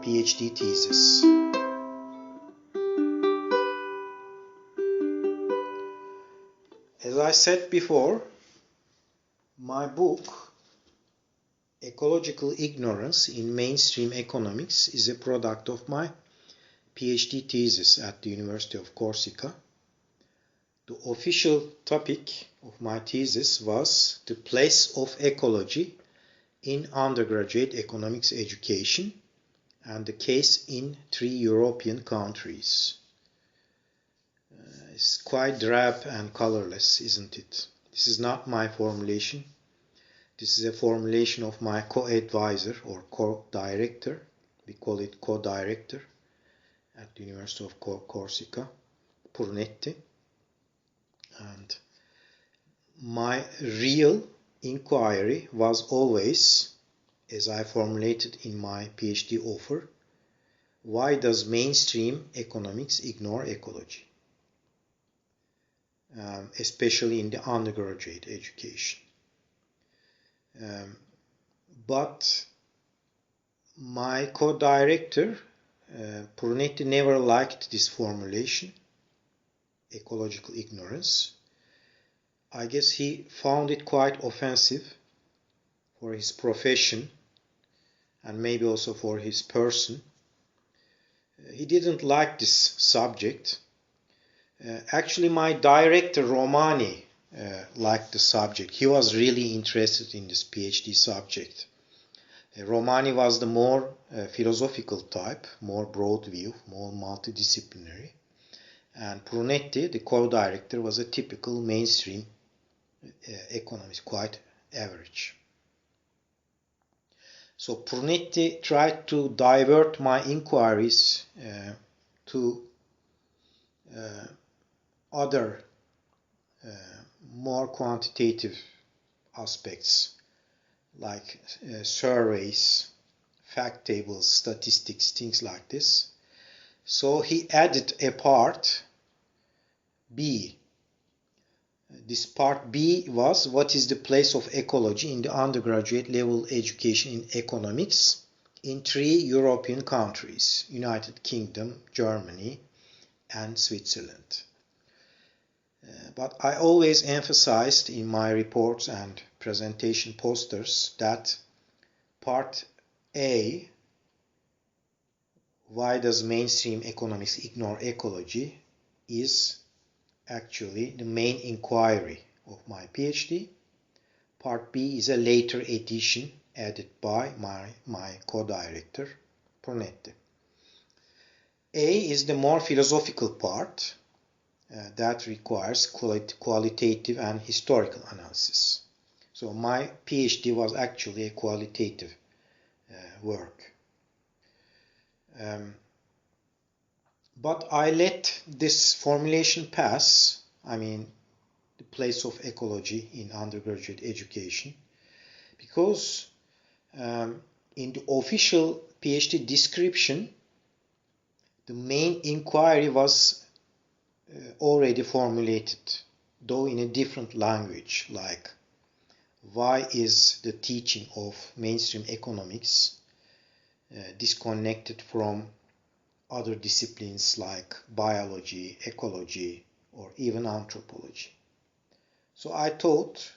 PhD thesis. As I said before, my book, Ecological Ignorance in Mainstream Economics, is a product of my PhD thesis at the University of Corsica. The official topic of my thesis was the place of ecology in undergraduate economics education and the case in 3 European countries. It's quite drab and colorless, isn't it? This is not my formulation. This is a formulation of my co-advisor or co-director. We call it co-director at the University of Corsica, Purnetti. And my real inquiry was always, as I formulated in my PhD offer, why does mainstream economics ignore ecology? Especially in the undergraduate education. But my co-director, Purnetti, never liked this formulation, ecological ignorance. I guess he found it quite offensive for his profession and maybe also for his person. He didn't like this subject. Actually, my director, Romani, liked the subject. He was really interested in this PhD subject. Romani was the more philosophical type, more broad view, more multidisciplinary. And Prunetti, the co-director, was a typical mainstream economist, quite average. So Prunetti tried to divert my inquiries to other more quantitative aspects like surveys, fact tables, statistics, things like this. So he added a part B. This part B was what is the place of ecology in the undergraduate level education in economics in 3 European countries, United Kingdom, Germany, and Switzerland. But I always emphasized in my reports and presentation posters that part A, why does mainstream economics ignore ecology, is actually the main inquiry of my PhD. Part B is a later addition added by my co-director, Prunetti. A is the more philosophical part that requires qualitative and historical analysis. So my PhD was actually a qualitative work. But I let this formulation pass, the place of ecology in undergraduate education, because in the official PhD description, the main inquiry was already formulated, though in a different language, like why is the teaching of mainstream economics disconnected from other disciplines like biology, ecology, or even anthropology. So I thought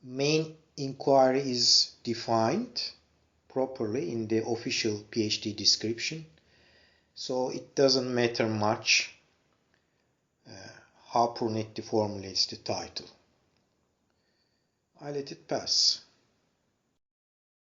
main inquiry is defined properly in the official PhD description, so it doesn't matter much how Prunetti formulates the title. I let it pass.